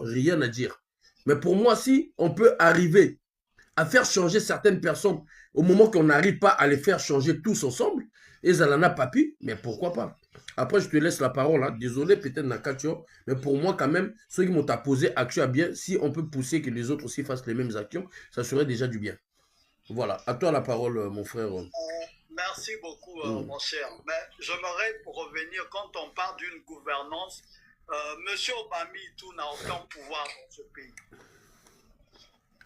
rien à dire. Mais pour moi, si on peut arriver à faire changer certaines personnes au moment qu'on n'arrive pas à les faire changer tous ensemble, et Zalana Papi, mais pourquoi pas? Après, je te laisse la parole. Hein. Désolé, peut-être Nakacho, mais pour moi, quand même, ceux qui m'ont posé action à bien, si on peut pousser que les autres aussi fassent les mêmes actions, ça serait déjà du bien. Voilà, à toi la parole, mon frère. Merci beaucoup, mon cher. Mais j'aimerais revenir quand on parle d'une gouvernance. Monsieur Obami, tout n'a aucun pouvoir dans ce pays.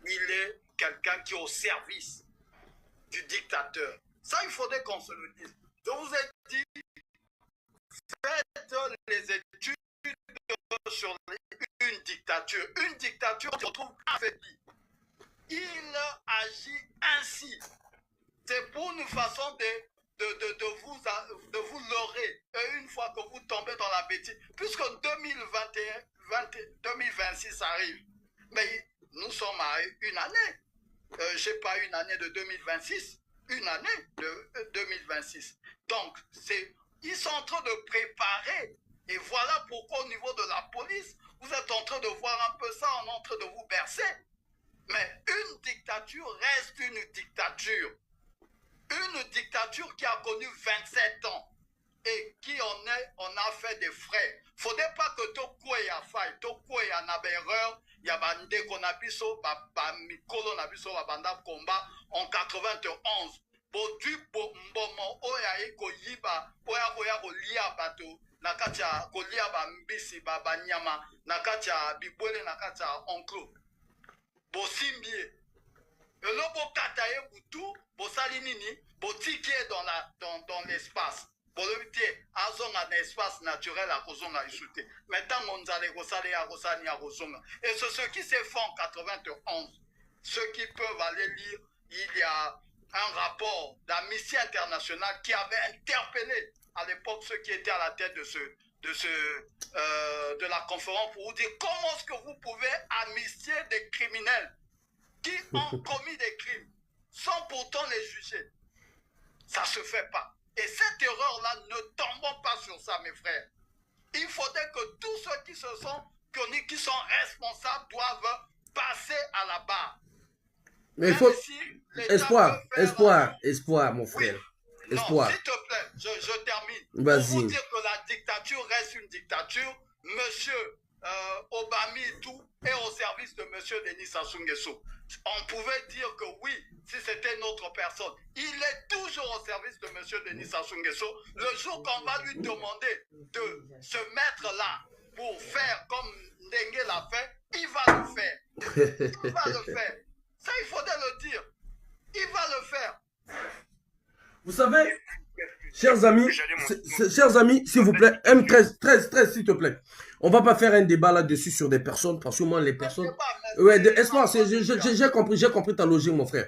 Il est quelqu'un qui est au service du dictateur. Ça, il faudrait qu'on se le dise. Je vous ai dit, faites les études sur une dictature. Une dictature se trouve affaiblie. Il agit ainsi. C'est pour une façon de vous leurrer. Et une fois que vous tombez dans la bêtise, puisque 2026 arrive, mais nous sommes à une année. Je n'ai pas une année de 2026, une année de 2026. Donc, ils sont en train de préparer. Et voilà pourquoi au niveau de la police, vous êtes en train de voir un peu ça, on est en train de vous bercer. Mais une dictature reste une dictature. Une dictature qui a connu 27 ans et qui on a fait des frais. Il ne faudrait pas que Tokoué a faille, Tokoué a une erreur, il y a bande qu'on a biso, Mikolo na biso banda combat en 91. Bodu mbomo oya eko yiba, oya ko lia bato, nakacha ko lia ba mbisi ba banyama, nakacha bibwele nakacha onklo. Bosimbie. Le lobo kataye butu, bosali nini, botiki dans l'espace. Bolobite, azong un espace naturel à Kozonga Isute. Maintenant, on allait Rosale à Rosani à Rosonga. Et c'est ce qui s'est fait en 91. Ceux qui peuvent aller lire, il y a un rapport d'Amnesty International qui avait interpellé à l'époque ceux qui étaient à la tête de la conférence pour vous dire comment est-ce que vous pouvez amnistier des criminels qui ont commis des crimes sans pourtant les juger. Ça ne se fait pas. Et cette erreur-là, ne tombons pas sur ça, mes frères. Il faudrait que tous ceux qui sont responsables doivent passer à la barre. Mais il faut... Espoir, mon frère. Oui. Espoir. Non, s'il te plaît, je termine. Vas-y. Pour vous dire que la dictature reste une dictature, monsieur Obami et tout est au service de monsieur Denis Sassou Nguesso. On pouvait dire que oui, si c'était une autre personne. Il est toujours au service de monsieur Denis Sassou Nguesso. Le jour qu'on va lui demander de se mettre là pour faire comme Ndengue l'a fait, il va le faire. Il va le faire. Ça, il faudrait le dire. Il va le faire. Vous savez, chers amis, s'il vous plaît, M13, s'il te plaît. On va pas faire un débat là-dessus sur des personnes, parce que moi, les personnes... Ouais, espoir, j'ai compris ta logique, mon frère.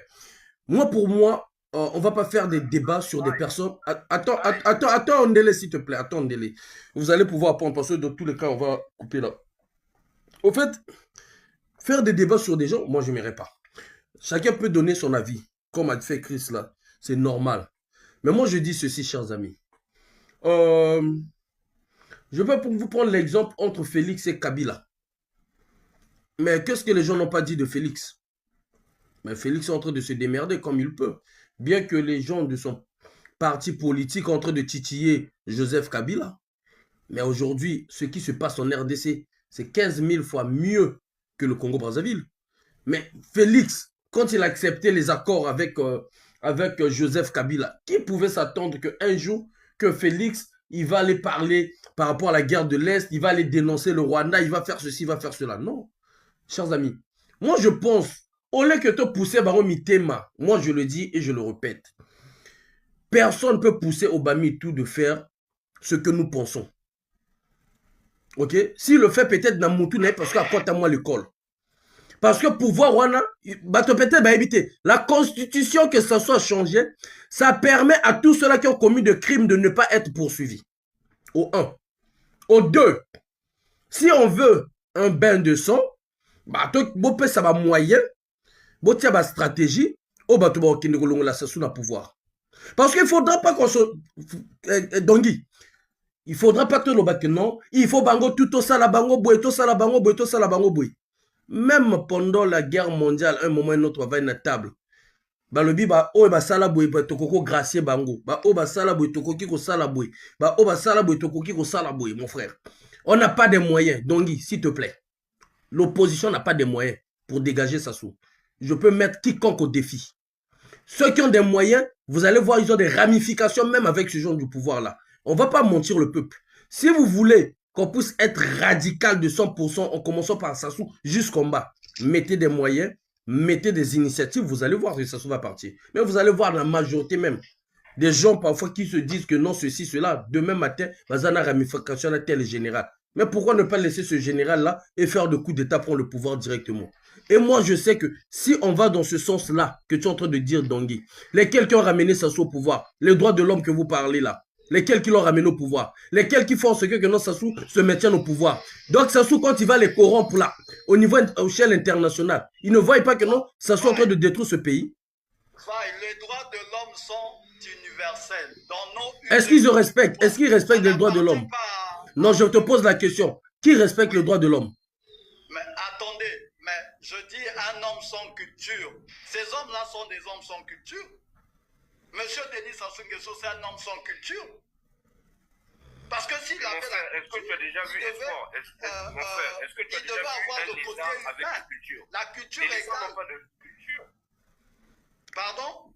Moi, pour moi, on va pas faire des débats sur des personnes... Attends, Ndele, s'il te plaît, attends, Ndele. Vous allez pouvoir prendre, parce que dans tous les cas, on va couper là. Au fait, faire des débats sur des gens, moi, je n'aimerais pas. Chacun peut donner son avis, comme a fait Chris là. C'est normal. Mais moi, je dis ceci, chers amis. Je vais pour vous prendre l'exemple entre Félix et Kabila. Mais qu'est-ce que les gens n'ont pas dit de Félix? Mais Félix est en train de se démerder comme il peut. Bien que les gens de son parti politique sont en train de titiller Joseph Kabila. Mais aujourd'hui, ce qui se passe en RDC, c'est 15 000 fois mieux que le Congo-Brazzaville. Mais Félix, quand il a accepté les accords avec Joseph Kabila, qui pouvait s'attendre qu'un jour, que Félix, il va aller parler par rapport à la guerre de l'Est, il va aller dénoncer le Rwanda, il va faire ceci, il va faire cela. Non, chers amis, moi je pense, au lieu que tu pousses Baron Mitema, moi je le dis et je le répète, personne ne peut pousser Obami tout de faire ce que nous pensons. Ok? S'il le fait peut-être dans Moutou, parce qu'à côté moi l'école. Parce que pouvoir, la constitution, que ça soit changé, ça permet à tous ceux-là qui ont commis de crimes de ne pas être poursuivis. Au 1. Au 2, si on veut un bain de sang, ça va moyen, ça va stratégie, pouvoir. Parce qu'il ne faudra pas qu'on se... Dongui, Il ne faudra pas te le battre, non. Il faut bango tout au salabango boy, tout salabango boy, tout salabango boy. Même pendant la guerre mondiale, un moment ou un autre, on va à une table. Balobi ba o ba sala boy ba tokoko gracier bango. Ba o ba sala boy tokoki ko sala boy. Ba o ba sala boy tokoki ko sala boy, mon frère. On n'a pas de moyens. Dongi, s'il te plaît. L'opposition n'a pas de moyens pour dégager Sassou. Je peux mettre quiconque au défi. Ceux qui ont des moyens, vous allez voir, ils ont des ramifications même avec ce genre de pouvoir-là. On ne va pas mentir le peuple. Si vous voulez qu'on puisse être radical de 100% en commençant par Sassou jusqu'en bas, mettez des moyens, mettez des initiatives, vous allez voir que Sassou va partir. Mais vous allez voir la majorité même. Des gens parfois qui se disent que non, ceci, cela, demain matin, vous avez une ramification à tel général. Mais pourquoi ne pas laisser ce général-là et faire de coups d'État prendre le pouvoir directement? Et moi, je sais que si on va dans ce sens-là que tu es en train de dire, Dangui, lesquels qui ont ramené Sassou au pouvoir, les droits de l'homme que vous parlez là, lesquels qui l'ont ramené au pouvoir, lesquels qui font ce que non Sassou se maintienne au pouvoir. Donc Sassou, quand il va les corrompre là, au niveau échelle internationale, ils ne voient pas que non, Sassou est en train de détruire ce pays. Les droits de l'homme sont universels. Est-ce qu'ils respectent? Est-ce qu'ils respectent les droits de l'homme? Non, je te pose la question. Qui respecte le droit de l'homme? Mais attendez, mais je dis un homme sans culture. Ces hommes-là sont des hommes sans culture. Monsieur Denis Sassou Nguesso, c'est un homme sans culture. Parce que s'il avait la est-ce que tu as déjà vu Espoir? Mon frère, est-ce que tu as déjà vu un lézard avec une culture? La culture les lézards n'ont pas de culture. Pardon?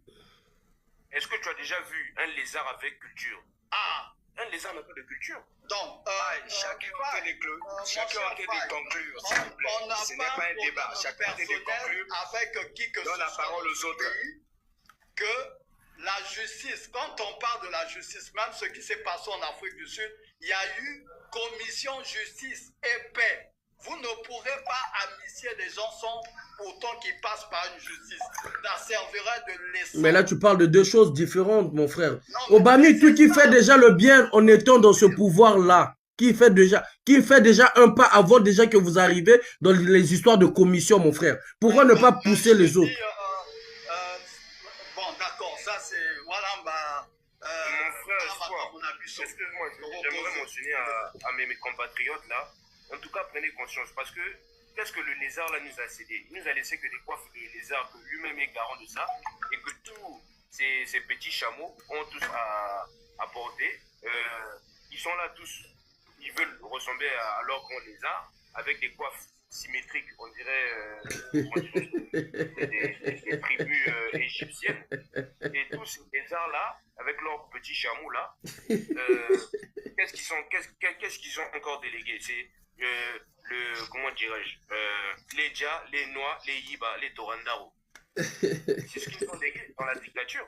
Est-ce que tu as déjà vu un lézard avec culture? Ah! Un lézard n'a pas de culture. Donc, chacun a des conclure, s'il vous plaît. Ce n'est pas un débat. Chacun a des conclure. Avec qui que donne la parole aux autres. Que la justice, quand on parle de la justice, même ce qui s'est passé en Afrique du Sud, il y a eu commission justice et paix. Vous ne pourrez pas amnistier des gens sans autant qu'ils passent par une justice. Ça servirait de leçon. Mais là, tu parles de deux choses différentes, mon frère. Obami, tu qui fait déjà le bien en étant dans ce pouvoir-là, qui fait déjà un pas avant déjà que vous arrivez dans les histoires de commission, mon frère. Pourquoi ne pas pousser les autres? Bon, d'accord, ça c'est... Voilà, mon frère, excuse-moi, j'aimerais mentionner à mes compatriotes là. En tout cas, prenez conscience, parce que qu'est-ce que le lézard là nous a cédé? Il nous a laissé que des coiffes de lézard, que lui-même est garant de ça, et que tous ces petits chameaux ont tous à porter. Ils sont là tous, ils veulent ressembler à leur grand lézard, avec des coiffes symétriques, on dirait des tribus égyptiennes. Et tous ces lézards-là, avec leurs petits chameaux là, qu'est-ce qu'ils ont encore délégué? C'est comment dirais-je, les Dja, les Noa, les Yiba, les Torandaro. C'est ce qu'ils ont légué dans la dictature.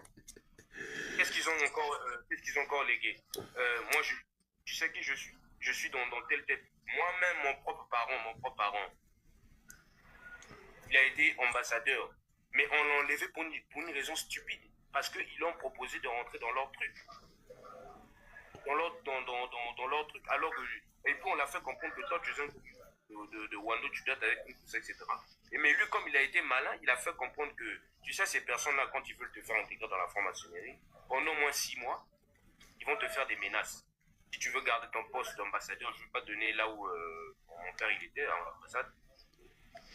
Qu'est-ce qu'ils ont encore légué? Moi, tu sais qui je suis? Je suis dans telle tête. Moi-même, mon propre parent, il a été ambassadeur. Mais on l'a enlevé pour une raison stupide. Parce qu'ils ont proposé de rentrer dans leur truc. Dans leur truc. Alors que... Et puis on l'a fait comprendre que toi, tu es un de Wando, tu dois être avec nous, tout ça, etc. Mais lui, comme il a été malin, il a fait comprendre que, tu sais, ces personnes-là, quand ils veulent te faire intégrer dans la franc-maçonnerie, pendant au moins 6 mois, ils vont te faire des menaces. Si tu veux garder ton poste d'ambassadeur, je ne vais pas donner là où mon père il était, à l'ambassade,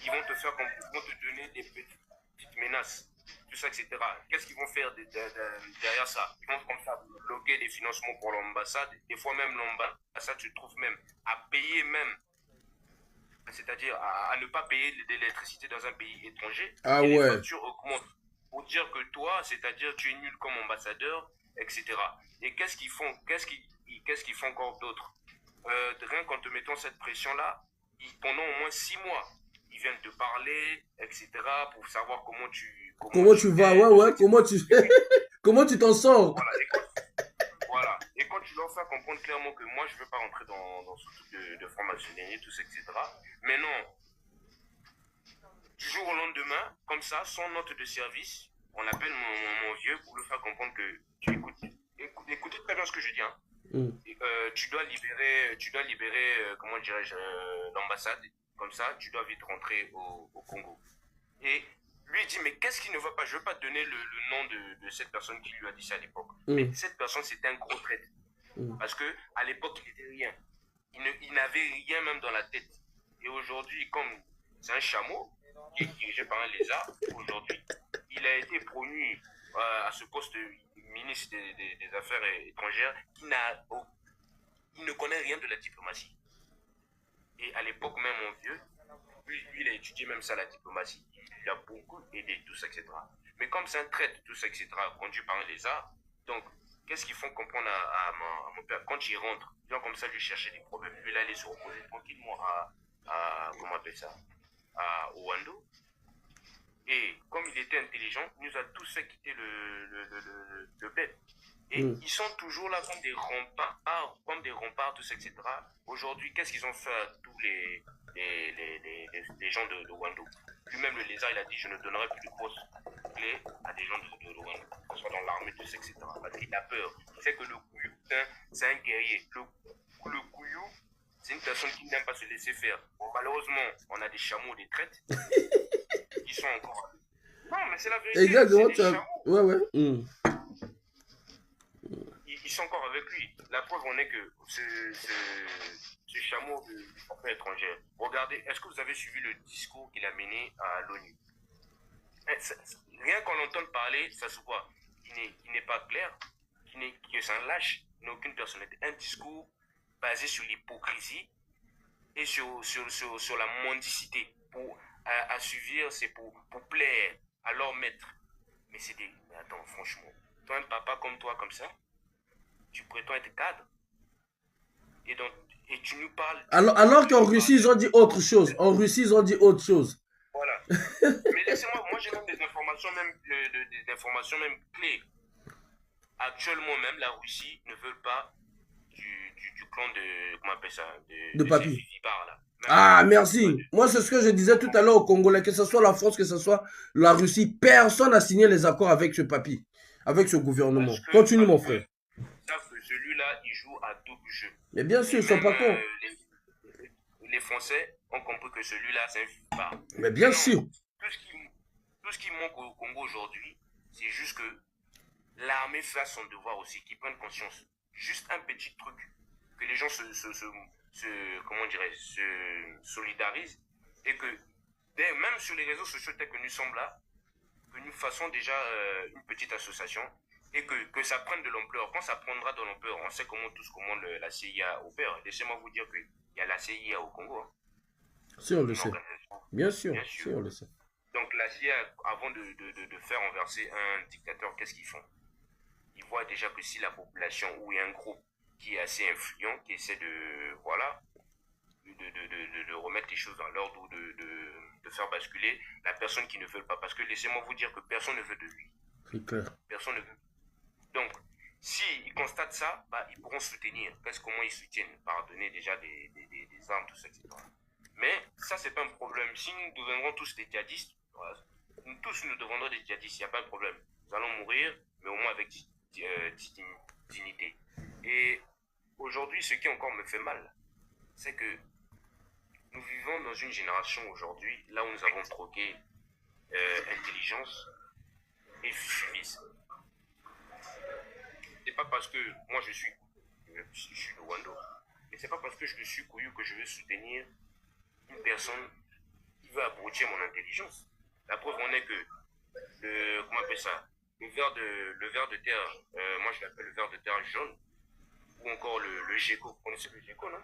ils vont te donner des petites menaces, tout ça, etc. Qu'est-ce qu'ils vont faire derrière ça? Ils vont comme ça bloquer des financements pour l'ambassade. Des fois même l'ambassade se trouve même à payer même, c'est-à-dire à ne pas payer l'électricité dans un pays étranger. Ah et ouais. les factures augmentent pour dire que toi, c'est-à-dire tu es nul comme ambassadeur, etc. Et qu'est-ce qu'ils font? Qu'est-ce qu'ils font encore d'autre? Rien qu'en te mettant cette pression-là, pendant au moins 6 mois, ils viennent te parler, etc. pour savoir comment tu vas, ouais, comment tu t'en sors. Voilà, et quand tu leur fais comprendre clairement que moi je ne veux pas rentrer dans ce truc de franc-maçonnerie, tout ça, etc. Mais non, du jour au lendemain, comme ça, sans note de service, on appelle mon vieux pour lui faire comprendre que tu écoutez très bien ce que je dis, hein. Tu dois libérer comment dirais-je, l'ambassade. Comme ça, tu dois vite rentrer au Congo. Et lui dit, mais qu'est-ce qui ne va pas? Je ne veux pas donner le nom de cette personne qui lui a dit ça à l'époque. Mais cette personne, c'était un gros traître. Parce qu'à l'époque, il n'était rien. Il n'avait rien même dans la tête. Et aujourd'hui, comme c'est un chameau qui est dirigé par un lézard, aujourd'hui, il a été promu à ce poste de ministre des Affaires étrangères il ne connaît rien de la diplomatie. Et à l'époque même, mon vieux, lui, il a étudié même ça, la diplomatie. Il a beaucoup aidé, tout ça, etc. Mais comme c'est un traître, tout ça, etc., conduit par un lézard, donc, qu'est-ce qu'ils font comprendre à mon père? Quand il rentre, ils vont comme ça lui chercher des problèmes. Lui, là, il est se reposer tranquillement comment on appelle ça, à Owando. Et comme il était intelligent, il nous a tous fait quitter le bête. Et ils sont toujours là comme des remparts, tout ça, etc. Aujourd'hui, qu'est-ce qu'ils ont fait à tous les gens de Wando? Lui-même, le lézard, il a dit, je ne donnerai plus de grosses clés à des gens de Wando, qu'on soit dans l'armée, tout ça, etc. Parce qu'il a peur. Il sait que le couillou, c'est un guerrier. Le couillou, c'est une personne qui n'aime pas se laisser faire. Bon, malheureusement, on a des chameaux, des traites, qui sont encore... Non, mais c'est la vérité. Exactement. Ouais. Ils sont encore avec lui. La preuve en est que ce chameau de affaires étrangères, regardez, est-ce que vous avez suivi le discours qu'il a mené à l'ONU? Rien qu'on l'entende parler, ça se voit. Qui n'est pas clair, que c'est un lâche, il n'a aucune personnalité. Un discours basé sur l'hypocrisie et sur la mendicité. Pour assuivir, c'est pour plaire à leur maître. Mais c'est des... Mais attends, franchement, toi, un papa comme toi, comme ça, tu prétends être cadre. Et tu nous parles... Alors qu'en Russie, ils ont dit autre chose. En Russie, ils ont dit autre chose. Voilà. Mais laissez-moi, moi j'ai même des informations même clés. Actuellement même, la Russie ne veut pas du clan de... Comment on appelle ça? De Papy. Là. Ah, merci. Moi, c'est ce que je disais tout à l'heure au Congolais, que ce soit la France, que ce soit la Russie, personne n'a signé les accords avec ce Papy, avec ce gouvernement. Continue, mon frère. Celui-là, il joue à double jeu. Mais bien sûr, ils sont pas cons. Les Français ont compris que celui-là, c'est un fifard. Mais bien sûr. Tout ce qui manque au Congo aujourd'hui, c'est juste que l'armée fasse son devoir aussi, qu'ils prennent conscience. Juste un petit truc, que les gens se solidarisent et que même sur les réseaux sociaux tels que nous sommes là, que nous fassons déjà une petite association et que ça prenne de l'ampleur. Quand ça prendra de l'ampleur, on sait comment la CIA opère. Laissez-moi vous dire qu'il y a la CIA au Congo. Hein. Si, on le sait. Bien sûr, si, on le sait. Donc la CIA, avant de faire renverser un dictateur, qu'est-ce qu'ils font? Ils voient déjà que si la population ou il y a un groupe qui est assez influent, qui essaie de remettre les choses dans l'ordre ou de faire basculer la personne qui ne veut pas. Parce que laissez-moi vous dire que personne ne veut de lui. C'est clair. Personne ne veut. Donc, s'ils constatent ça, ils pourront soutenir. Comment ils soutiennent? Par donner déjà des armes, tout ça, etc. Mais ça, c'est pas un problème. Si nous deviendrons tous des djihadistes, nous deviendrons des djihadistes, il n'y a pas de problème. Nous allons mourir, mais au moins avec dignité. Et aujourd'hui, ce qui encore me fait mal, c'est que nous vivons dans une génération aujourd'hui, là où nous avons troqué intelligence et fumisme. C'est pas parce que moi je suis de Wando, mais c'est pas parce que je suis couillu que je veux soutenir une personne qui veut abrutir mon intelligence. La preuve en est que comment on appelle ça? Le ver de terre, moi je l'appelle le ver de terre jaune, ou encore le GECO. Vous connaissez le GECO, non?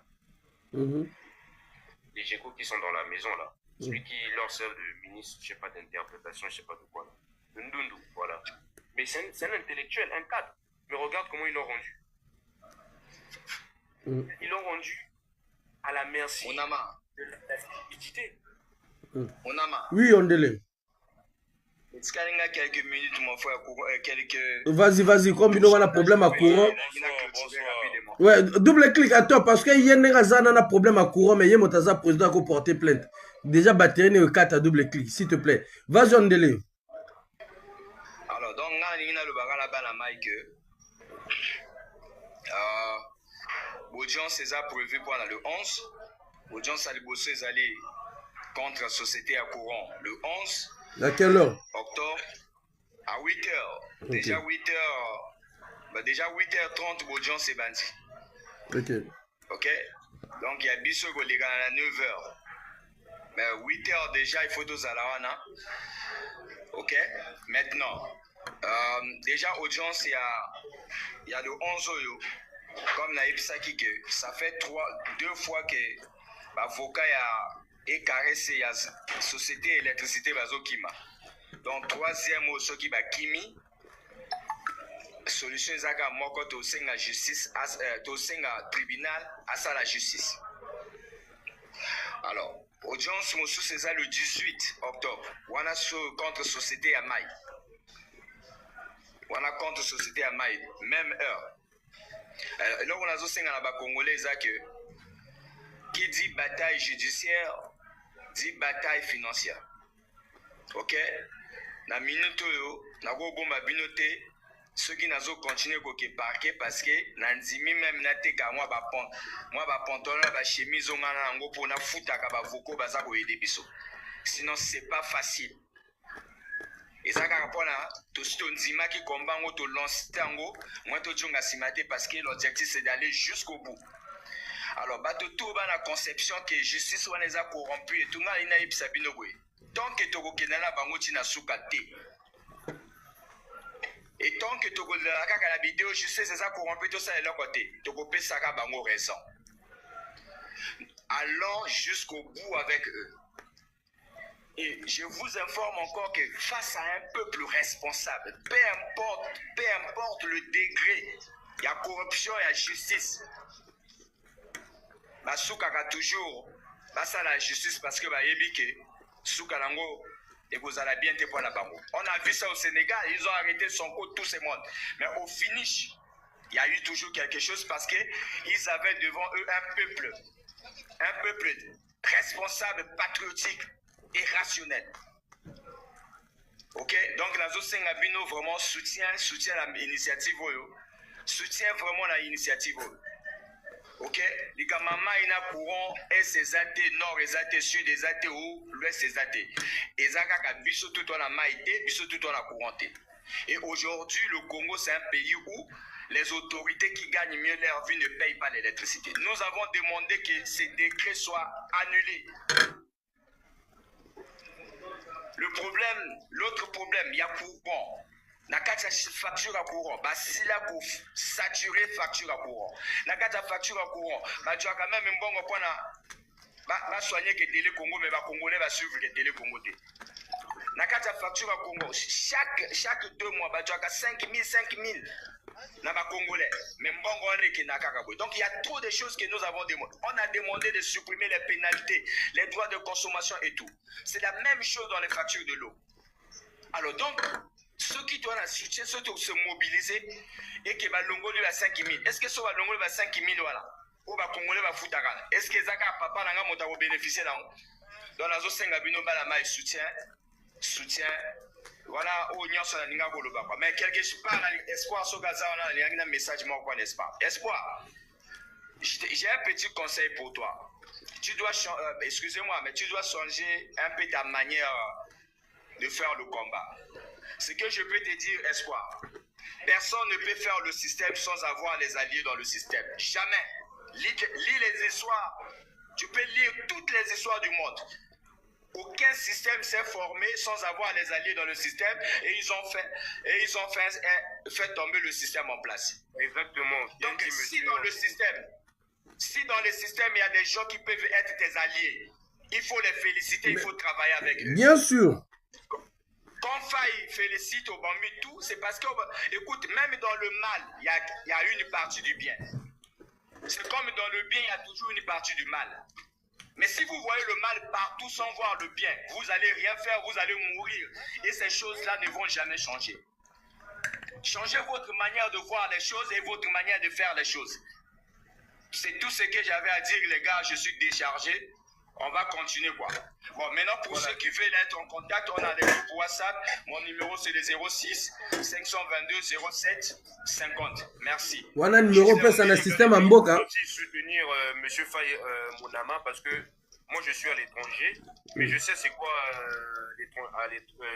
Les GECO qui sont dans la maison là. Celui qui leur sert de ministre, je sais pas, d'interprétation, je sais pas de quoi là. Le Ndundu, voilà. Mais c'est un intellectuel, un cadre. Mais regarde comment ils l'ont rendu. Ils l'ont rendu à la merci de la stupidité. Oui, on délai. Quelques minutes, mon frère, Vas-y, comme il y a un problème à courant. Ouais, double clic à toi, parce qu'il y a un problème à courant, mais il y a un président qui a porté plainte. Déjà, batterie n'est 4 à double clic, s'il te plaît. Vas-y, on délai. Alors, donc, l'audience César prévu pour le 11. L'audience à l'Ibosso est allée contre la société à courant le 11. À quelle heure? Octobre, à 8h. Okay. Déjà 8h, Bah, déjà 8h30, l'audience est bandit. Ok. Ok? Donc, il y a biso qui à 9h. Mais 8h déjà, il faut tous à la wana. Ok? Maintenant, déjà, audience, il y a le 11 euro. Comme Naïpsaki, ça fait 2 fois que l'avocat a caressé la société électricité Bazokima. Donc, 3e mot, ce qui va Kimi. Solution Zaka Moko to la justice, to tribunal, à la justice. Alors, audience, c'est ça le 18 octobre. On a contre société à Maï. On a contre société à Maï, même heure. Là, on a aussi un Congolais qui dit bataille judiciaire, dit bataille financière. Ok? Na minute, na go bomba binoté, ceux qui n'ont continué à parquer parce que Nanzimi même n'a été qu'à moi, pantalon, chemise, on a un pour na fouta kaba voko bazako aider biso. Sinon, c'est pas facile. Et ça, quand on a tout ce Nzima qui combat, on te lance tango, moi, tu as simate parce que l'objectif c'est d'aller jusqu'au bout. Alors, bah, tout la conception que justice on les a corrompus et tout le monde il n'a pas sabino boy. Tant que tu as la bangochi na soukate. Et tant que tu as la vidéo justice les a corrompus tout ça de leur côté. Tu as payé ça bango raison. Allons jusqu'au bout avec eux. Et je vous informe encore que face à un peuple responsable, peu importe le degré, il y a corruption et il y a justice. Bah, Soukaka toujours, bah, ça la justice parce que bah, Yébike, Soukalango, et vous allez bien te prendre la bango. On a vu ça au Sénégal, ils ont arrêté son code, tout ce monde. Mais au finish, il y a eu toujours quelque chose parce qu'ils avaient devant eux un peuple responsable, patriotique et rationnel. Ok? Donc, la zone Sengabino vraiment soutient l'initiative, soutient vraiment l'initiative. Ok? Les Kamama, il y a courant, est les athées, nord, les athées, sud, les athées, ou l'ouest, les athées. Et Zaka, biso tout en la maïté, biso tout en la couranté. Et aujourd'hui, le Congo, c'est un pays où les autorités qui gagnent mieux leur vie ne payent pas l'électricité. Nous avons demandé que ces décrets soient annulés. L'autre problème, il y a courant. Na kati facture à courant, bah si là pour saturer facture à courant. Na kati facture à courant, bah tu as quand même un bon point à soigner que Télé Congo, mais bah Congolais va suivre que Télé Congo. Na kati facture à Congo, chaque 2 mois, bah tu as 5 000. Na ba Congolais, mais bon donc il y a trop de choses que nous avons demandé. On a demandé de supprimer les pénalités, les droits de consommation et tout. C'est la même chose dans les factures de l'eau. Alors donc, ceux qui doivent soutien, ceux qui se mobiliser et qui va l'ongoli à 5 000. Est-ce que ce va l'ongoli à 5 000 voilà? Ou va Congolais va foutre à est-ce que Zaka papa n'a pas monté au bénéficier là? Dans la zone Sengabino Balama soutien. Voilà, où n'y a pas de mais quelque part, espoir, sur Gaza, il y a un message, moi, n'est-ce pas? Espoir, j'ai un petit conseil pour toi. Tu dois, excusez-moi, mais tu dois changer un peu ta manière de faire le combat. Ce que je peux te dire, Espoir, personne ne peut faire le système sans avoir les alliés dans le système. Jamais. Lis les histoires. Tu peux lire toutes les histoires du monde. Aucun système s'est formé sans avoir les alliés dans le système et ils ont fait tomber le système en place. Exactement. Donc si dans le système il y a des gens qui peuvent être tes alliés, il faut les féliciter, il faut travailler avec eux. Bien sûr. Quand Faye félicite au Bambi tout, c'est parce que, écoute, même dans le mal, il y a une partie du bien. C'est comme dans le bien, il y a toujours une partie du mal. Mais si vous voyez le mal partout sans voir le bien, vous n'allez rien faire, vous allez mourir. Et ces choses-là ne vont jamais changer. Changez votre manière de voir les choses et votre manière de faire les choses. C'est tout ce que j'avais à dire, les gars. Je suis déchargé. On va continuer quoi. Bon, maintenant pour ceux qui veulent être en contact, on a des groupes WhatsApp. Mon numéro c'est le 06 522 07 50. Merci. Voilà numéro passe dans le système en Mboka. aussi soutenir M. Faye Mounama parce que moi je suis à l'étranger, mais je sais c'est quoi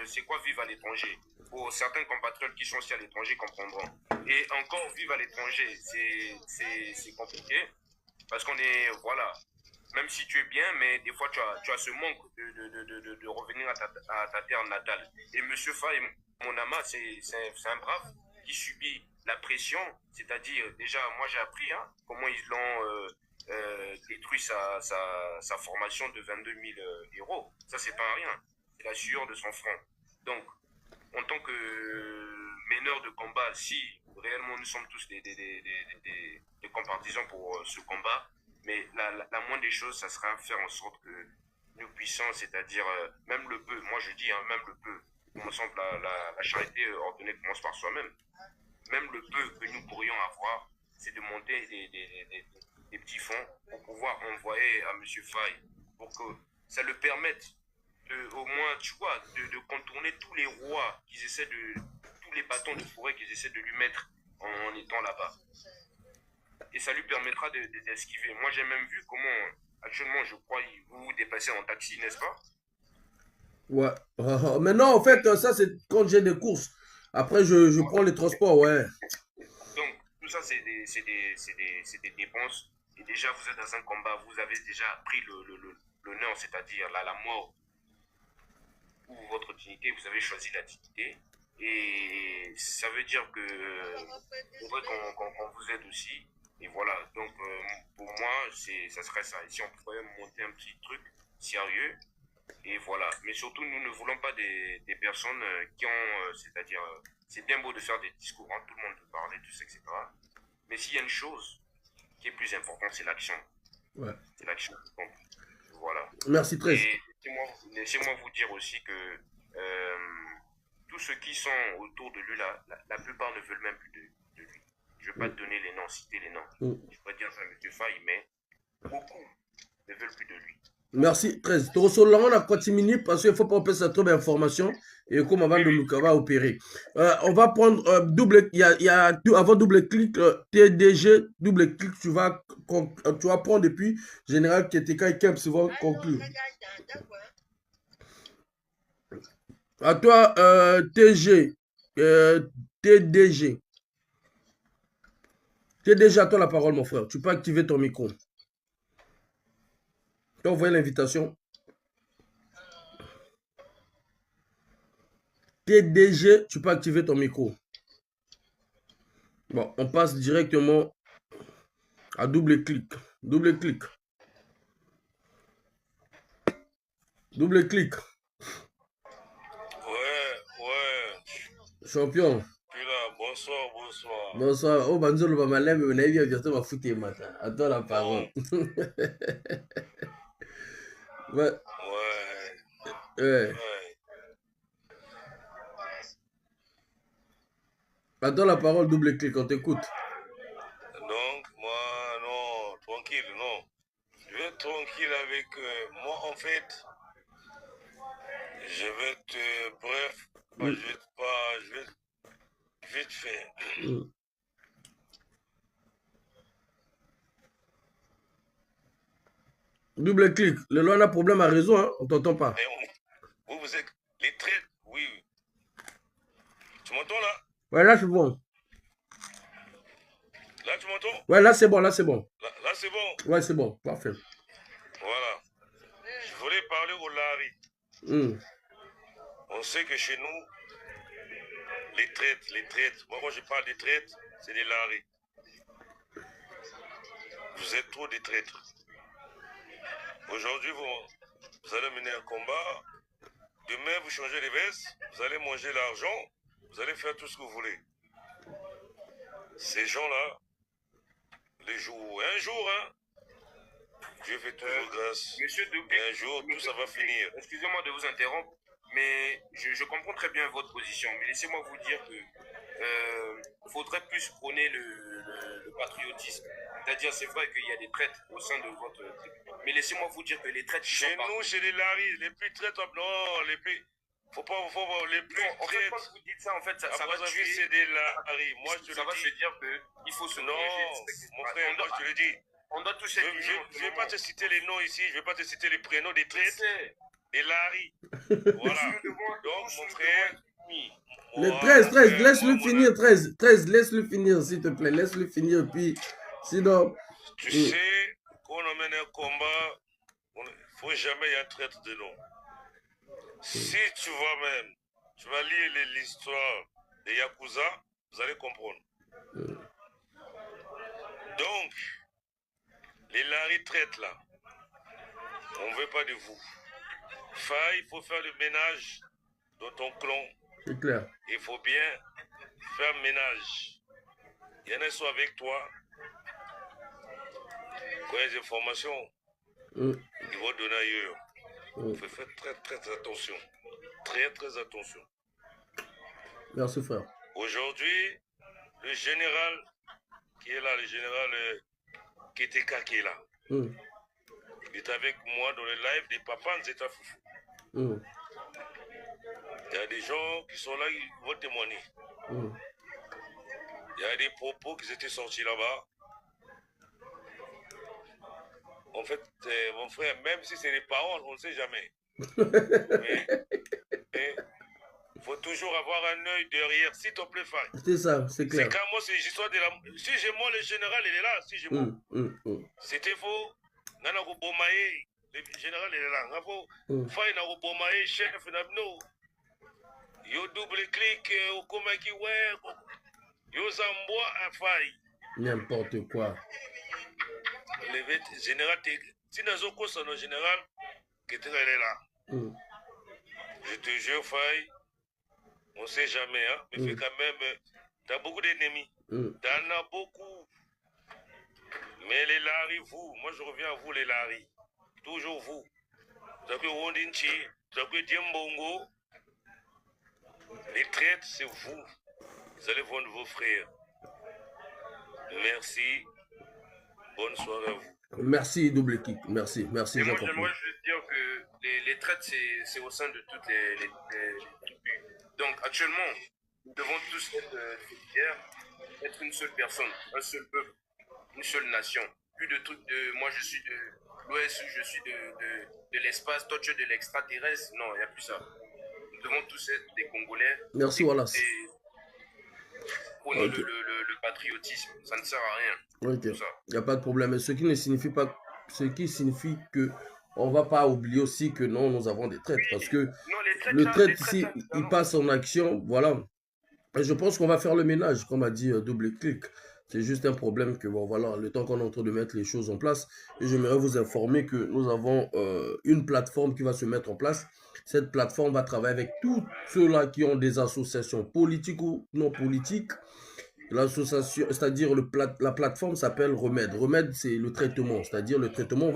c'est quoi vivre à l'étranger? Pour certains compatriotes qui sont aussi à l'étranger comprendront. Et encore vivre à l'étranger, c'est compliqué parce qu'on est, voilà, même si tu es bien, mais des fois tu as ce manque de revenir à ta terre natale. Et Monsieur Faye, mon ama, c'est un brave qui subit la pression, c'est-à-dire, déjà, moi j'ai appris comment ils l'ont détruit sa formation de 22 000 euros. Ça, c'est pas rien. C'est la sueur de son front. Donc, en tant que meneur de combat, si réellement nous sommes tous des compartisans pour ce combat, mais la moindre des choses, ça sera faire en sorte que nous puissions, c'est-à-dire même le peu, moi je dis, même le peu, commençons la charité ordonnée commence par soi-même. Même le peu que nous pourrions avoir, c'est de monter des petits fonds pour pouvoir envoyer à M. Faye, pour que ça le permette au moins, tu vois, de contourner tous les rois qu'ils essaient tous les bâtons de forêt qu'ils essaient de lui mettre en étant là-bas. Et ça lui permettra d'esquiver. Moi, j'ai même vu comment, actuellement, je crois, vous vous déplacez en taxi, n'est-ce pas? Ouais. Mais non, en fait, ça, c'est quand j'ai des courses. Après, je prends les transports, ouais. Donc, tout ça, c'est des dépenses. Et déjà, vous êtes dans un combat, vous avez déjà pris l'honneur, c'est-à-dire la mort ou votre dignité, vous avez choisi la dignité. Et ça veut dire que faudrait qu'on vous aide aussi. Et voilà, donc pour moi, ça serait ça. Et si on pourrait monter un petit truc sérieux, et voilà. Mais surtout, nous ne voulons pas des personnes qui ont, c'est-à-dire, c'est bien beau de faire des discours, tout le monde peut parler, tout ça, etc. Mais s'il y a une chose qui est plus importante, c'est l'action. Ouais. C'est l'action. Donc, voilà. Merci très. Et laissez-moi vous dire aussi que tous ceux qui sont autour de lui, la plupart ne veulent même plus de lui. Je ne vais pas te donner les noms, citer les noms. Je ne vais pas dire ça à M. Faye, mais beaucoup ne veulent plus de lui. Merci, 13. Tu reçois Laurent à 4 minutes parce qu'il ne faut pas passer à trop d'informations et comme avant de Luca va opérer. On va prendre double, il y a avant double clic, TDG, double clic, tu vas prendre depuis Général Keteka et Kemp souvent conclure. À toi, TG, TDG. TDG, à toi la parole, mon frère. Tu peux activer ton micro. Tu as envoyé l'invitation. TDG, tu peux activer ton micro. Bon, on passe directement à double clic. Double clic. Double clic. Ouais. Champion. Puis là, bonsoir. Bonsoir. Oh, Banzolo, va m'aller, mais on a vu bientôt ma foutre matin. À toi la parole. Ouais. À toi la parole, double clic, on t'écoute. Donc, moi, non, tranquille, non. Je vais être tranquille avec moi, en fait. Je vais être bref. Je vais vite fait. Double clic. Le loi a problème à raison, hein? On t'entend pas. Vous êtes les traits. Oui. Tu m'entends là? Ouais, là c'est bon. Là, tu m'entends? Ouais, là c'est bon, là c'est bon. Là c'est bon? Ouais, c'est bon, parfait. Voilà. Je voulais parler au Larry. On sait que chez nous, les traites. Moi, quand je parle des traites, c'est des Larry. Vous êtes trop des traîtres. Aujourd'hui, vous allez mener un combat. Demain, vous changez les vestes. Vous allez manger l'argent. Vous allez faire tout ce que vous voulez. Ces gens-là, un jour, Dieu fait toujours grâce. Monsieur Doublé, et un jour, tout ça va finir. Excusez-moi de vous interrompre, mais je comprends très bien votre position. Mais laissez-moi vous dire que faudrait plus prôner le patriotisme. C'est-à-dire, c'est vrai qu'il y a des traites au sein de votre truc. Mais laissez-moi vous dire que les traites... Chez nous, chez les Larry, les plus traites, non, les plus... Faut pas les plus en fait, quand vous dites ça, en fait, ça va tuer... c'est des Larry. Moi, je te le dis. Ça va se dire qu'il faut se... Non, mon frère, moi, je te le dis. On doit tous être... Je ne vais pas te citer les noms ici, je ne vais pas te citer les prénoms des traites. des Larry. Voilà. Donc, mon frère, Le 13, laisse-le finir, 13, laisse-le finir, s'il te plaît, laisse-le finir, puis sinon... Tu sais, quand on mène un combat, il ne faut jamais y un traître de nom. Si tu vois même, tu vas lire l'histoire des Yakuza, vous allez comprendre. Donc, les Larry traitent là, on ne veut pas de vous. Il faut faire le ménage dans ton clan. C'est clair. Il faut bien faire ménage. Il y en a qui sont avec toi. Quand il y a des informations, ils vont donner ailleurs. Il faut faire très attention. Très attention. Merci frère. Aujourd'hui, le général qui est là, le général Keteka qui est là, il est avec moi dans le live des papas Nzeta Foufou. Il y a des gens qui sont là, qui vont témoigner. Il y a des propos qui étaient sortis là-bas. En fait, mon frère, même si c'est des paroles, on ne sait jamais. Mais il faut toujours avoir un œil derrière, s'il te plaît, Faye. C'est ça, c'est clair. C'est quand moi, c'est l'histoire de la... Si j'ai moi, le général, il est là, si j'ai moi. C'était faux. Nana Bomaye, le général, il est là. Faye na Bomaye, chef, Nabno. Yo double clic, au Komaki, ouais. Yo Zamboa, à Faye. N'importe quoi. Le général, si nous avons son général, qui est là. Je te jure, Faye, on ne sait jamais, hein, mais fait quand même, tu as beaucoup d'ennemis. Tu en as beaucoup. Mais les Larry, vous, moi je reviens à vous, les Larry. Toujours vous. Tu as que Wondinchi, tu as que Diembongo. Les traites, c'est vous. Vous allez vendre vos frères. Merci. Bonne soirée à vous. Merci, double kick. Merci, merci. Et moi, j'aimerais juste dire que les traites, c'est au sein de toutes les tribus. Donc, actuellement, nous devons tous être fiers, être une seule personne, un seul peuple, une seule nation. Plus de trucs de moi, je suis de l'Ouest, je suis de l'espace, toi, tu es de l'extraterrestre. Non, il n'y a plus ça. Nous devons tous être des Congolais. Merci, Wallace. Prenons le patriotisme, ça ne sert à rien. Ok, il n'y a pas de problème. Ce qui ne signifie pas, ce qui signifie que on ne va pas oublier aussi que non, nous avons des traites. Parce que le traite, ici, il passe en action, voilà. Et je pense qu'on va faire le ménage, comme a dit double clic. C'est juste un problème que, bon, voilà, le temps qu'on est en train de mettre les choses en place. Et j'aimerais vous informer que nous avons une plateforme qui va se mettre en place. Cette plateforme va travailler avec tous ceux-là qui ont des associations politiques ou non politiques. L'association, c'est-à-dire la plateforme s'appelle Remède. Remède, c'est le traitement, c'est-à-dire le traitement. On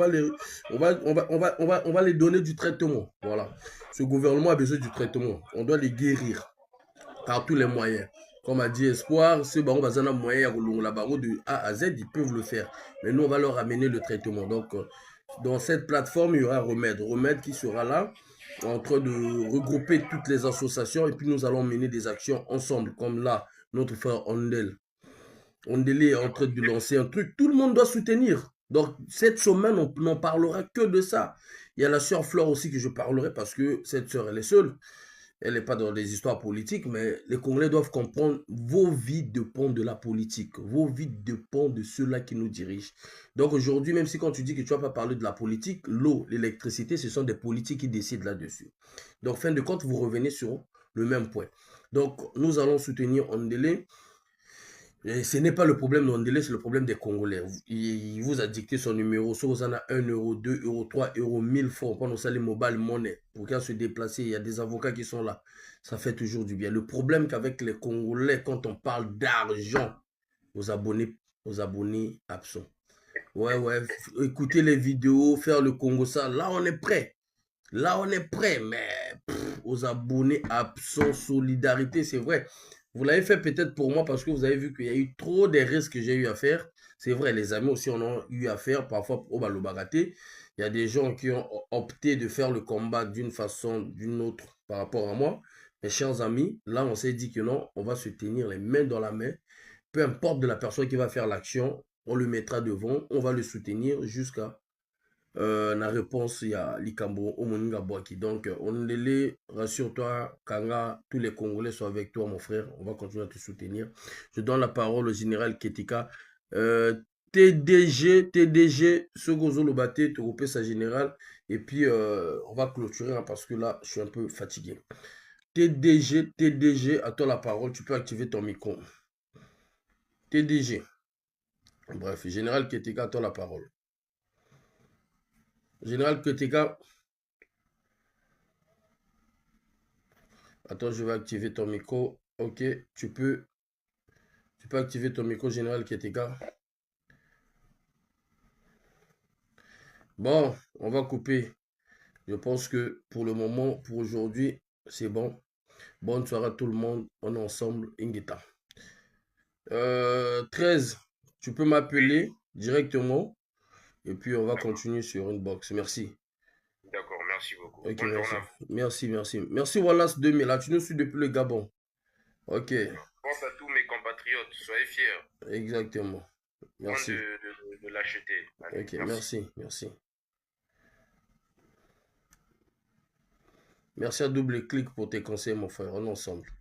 va les donner du traitement. Voilà. Ce gouvernement a besoin du traitement. On doit les guérir par tous les moyens. Comme a dit Espoir, ceux qui ont besoin d'un moyen de A à Z, ils peuvent le faire. Mais nous, on va leur amener le traitement. Donc, dans cette plateforme, il y aura Remède. Remède qui sera là, en train de regrouper toutes les associations. Et puis, nous allons mener des actions ensemble, comme là. Notre frère Ondel est en train de lancer un truc. Tout le monde doit soutenir. Donc, cette semaine, on n'en parlera que de ça. Il y a la sœur Flore aussi que je parlerai parce que cette sœur, elle est seule. Elle n'est pas dans des histoires politiques, mais les Congolais doivent comprendre vos vies dépendent de la politique. Vos vies dépendent de ceux-là qui nous dirigent. Donc, aujourd'hui, même si quand tu dis que tu ne vas pas parler de la politique, l'eau, l'électricité, ce sont des politiques qui décident là-dessus. Donc, fin de compte, vous revenez sur le même point. Donc, nous allons soutenir Ondele. Et ce n'est pas le problème d'Ondele, c'est le problème des Congolais. Il vous a dicté son numéro. Si vous en avez 1 euro, 2 euros, 3 euros, 1000 francs, pendant ça, les mobile money, pour qu'il se déplacer, il y a des avocats qui sont là. Ça fait toujours du bien. Le problème qu'avec les Congolais, quand on parle d'argent, aux abonnés absents. Ouais, écouter les vidéos, faire le Congo, ça, là, on est prêt. Là, on est prêt, mais aux abonnés absents, solidarité, c'est vrai. Vous l'avez fait peut-être pour moi parce que vous avez vu qu'il y a eu trop des risques que j'ai eu à faire. C'est vrai, les amis aussi en ont eu à faire, parfois au balobagaté. Il y a des gens qui ont opté de faire le combat d'une façon, d'une autre par rapport à moi. Mes chers amis, là, on s'est dit que non, on va se tenir les mains dans la main. Peu importe de la personne qui va faire l'action, on le mettra devant, on va le soutenir jusqu'à La réponse, il y a Likambo, Omoninga Boaki. Donc, on est rassure-toi, Kanga, tous les Congolais sont avec toi, mon frère. On va continuer à te soutenir. Je donne la parole au général Ketika. TDG, Sogozo Lobate, te sa général. Et puis, on va clôturer hein, parce que là, je suis un peu fatigué. TDG, à toi la parole. Tu peux activer ton micro. TDG. Bref, général Ketika, à toi la parole. Général Ketika. Attends, je vais activer ton micro. Ok, tu peux activer ton micro, général Ketika. Bon, on va couper. Je pense que pour le moment, pour aujourd'hui, c'est bon. Bonne soirée à tout le monde. On est ensemble. Ingeta. 13, tu peux m'appeler directement. Et puis, on va continuer sur une box. Merci. D'accord, merci beaucoup. Ok, Bonne merci. journée. Merci Wallace 2000. Là, tu nous suis depuis le Gabon. Ok. Pense à tous mes compatriotes. Soyez fiers. Exactement. Merci. De l'acheter. Ok, merci. Merci à Double Clic pour tes conseils, mon frère. On est ensemble.